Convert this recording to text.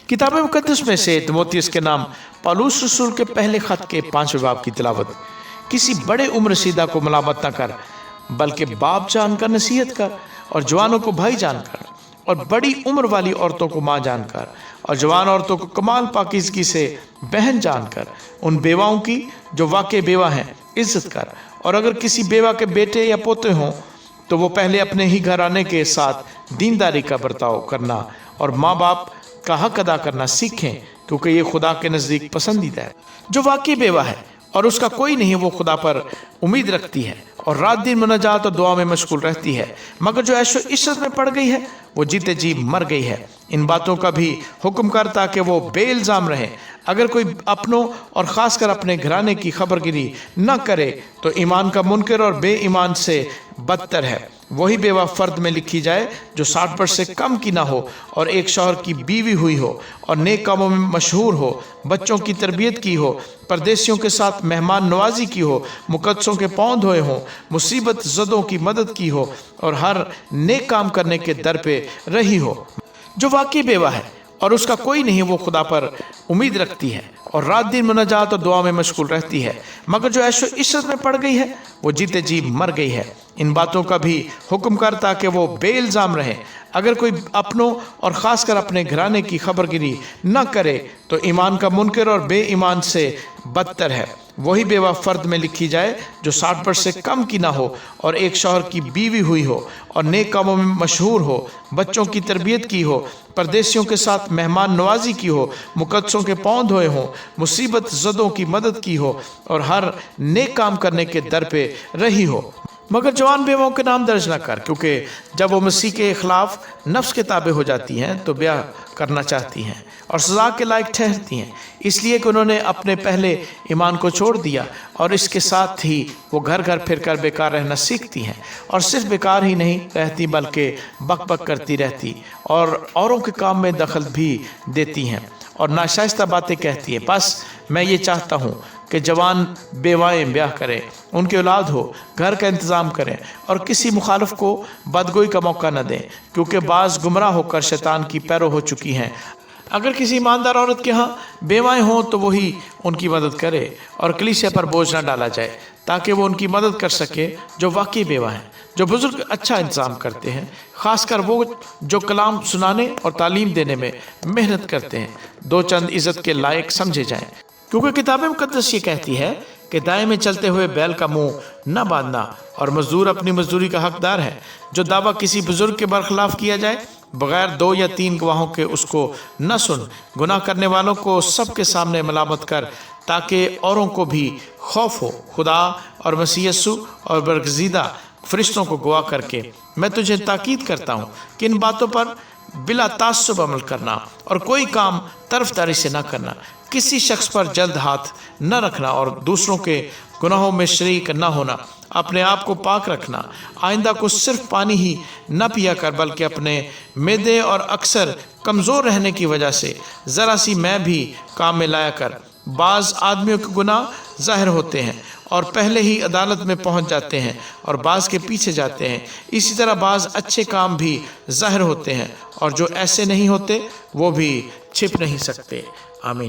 किताब मुकद्दस में से तिमोथियस के नाम पौलुस रसूल के पहले खत के 5वें बाब की तिलावत। किसी बड़े उम्र रसीदा को मलामत न कर, बल्कि बाप जानकर नसीहत कर, और जवानों को भाई जानकर, और बड़ी उम्र वाली औरतों को माँ जानकर, और जवान औरतों को कमाल पाकीज़गी से बहन जानकर, उन बेवाओं की जो वाकई बेवा हैं इज्जत कर। और अगर किसी बेवा के बेटे या पोते हों तो वो पहले अपने ही घराने के साथ दीनदारी का बर्ताव करना और माँ बाप का हक अदा करना सीखें, क्योंकि ये खुदा के नज़दीक पसंदीदा है। जो वाकई बेवा है और उसका कोई नहीं, वो खुदा पर उम्मीद रखती है और रात दिन मुनाजात और दुआ में मशगूल रहती है। मगर जो ऐशो इश्रत में पड़ गई है वो जीते जी मर गई है। इन बातों का भी हुक्म कर ताकि वो बेइल्ज़ाम रहे। अगर कोई अपनों और ख़ासकर अपने घराने की खबरगिरी न करे तो ईमान का मुनकर और बेईमान से बदतर है। वही बेवा फ़र्द में लिखी जाए जो 60 वर्ष से कम की ना हो, और एक शौहर की बीवी हुई हो, और नेक कामों में मशहूर हो, बच्चों की तरबियत की हो, परदेशियों के साथ मेहमान नवाजी की हो, मुकद्दसों के पाँव धोए हों, मुसीबत ज़दों की मदद की हो, और हर नेक काम करने के दर पे रही हो। जो वाकई बेवा है और उसका कोई नहीं, वो खुदा पर उम्मीद रखती है और रात दिन मुनाजात और दुआ में मशगूल रहती है। मगर जो ऐशो इश्रत में पड़ गई है वो जीते जी मर गई है। इन बातों का भी हुक्म कर ताकि वो बेइल्ज़ाम रहे। अगर कोई अपनों और ख़ासकर अपने घराने की खबरगिरी न करे तो ईमान का मुनकर और बेईमान से बदतर है। वही बेवा फ़र्द में लिखी जाए जो 60 वर्ष से कम की ना हो, और एक शौहर की बीवी हुई हो, और नेक कामों में मशहूर हो, बच्चों की तरबियत की हो, परदेशियों के साथ मेहमान नवाजी की हो, मुकद्दसों के पाँव धोए हों, मुसीबत ज़दों की मदद की हो, और हर नेक काम करने के दर पे रही हो। मगर जवान बेवाओं के नाम दर्ज न कर, क्योंकि जब वो मसीह के खिलाफ नफ्स के ताबे हो जाती हैं तो ब्याह करना चाहती हैं और सज़ा के लायक ठहरती हैं, इसलिए कि उन्होंने अपने पहले ईमान को छोड़ दिया। और इसके साथ ही वो घर घर फिर कर बेकार रहना सीखती हैं, और सिर्फ बेकार ही नहीं रहती बल्कि बक बक करती रहती और औरों के काम में दखल भी देती हैं और नाशाइस्ता बातें कहती हैं। बस मैं ये चाहता हूँ कि जवान बेवाएं ब्याह करें, उनकी औलाद हो, घर का इंतज़ाम करें, और किसी मुखालिफ को बदगोई का मौका न दें, क्योंकि बाज़ गुमराह होकर शैतान की पैरों हो चुकी हैं। अगर किसी ईमानदार औरत के यहाँ बेवाएं हों तो वही उनकी मदद करे और कलीसिया पर बोझ न डाला जाए, ताकि वो उनकी मदद कर सके जो वाकई बेवा हैं, जो बुज़ुर्ग अच्छा इंतज़ाम करते हैं, ख़ासकर वो जो कलाम सुनाने और तालीम देने में मेहनत करते हैं, दो चंद इज़्ज़त के लायक समझे जाएं। क्योंकि किताब मुकद्दस ये कहती है कि दाएं में चलते हुए बैल का मुंह न बांधना, और मजदूर अपनी मजदूरी का हकदार है। जो दावा किसी बुजुर्ग के बरखिलाफ किया जाए बगैर 2 या 3 गवाहों के उसको न सुन। गुनाह करने वालों को सबके सामने मलामत कर, ताकि औरों को भी खौफ हो। खुदा और मसीह यस्सु और बरगज़ीदा फरिश्तों को गवाह करके मैं तुझे ताकीद करता हूँ कि इन बातों पर बिला तास्सुब अमल करना और कोई काम तरफदारी से न करना, किसी शख्स पर जल्द हाथ न रखना और दूसरों के गुनाहों में शरीक न होना, अपने आप को पाक रखना, आइंदा को सिर्फ पानी ही न पिया कर बल्कि अपने मैदे और अक्सर कमज़ोर रहने की वजह से ज़रा सी मैं भी काम में लाया कर। बाज़ आदमियों के गुनाह ज़ाहिर होते हैं और पहले ही अदालत में पहुंच जाते हैं, और बाज़ के पीछे जाते हैं। इसी तरह बाज़ अच्छे काम भी ज़ाहिर होते हैं, और जो ऐसे नहीं होते वो भी छिप नहीं सकते। आमीन।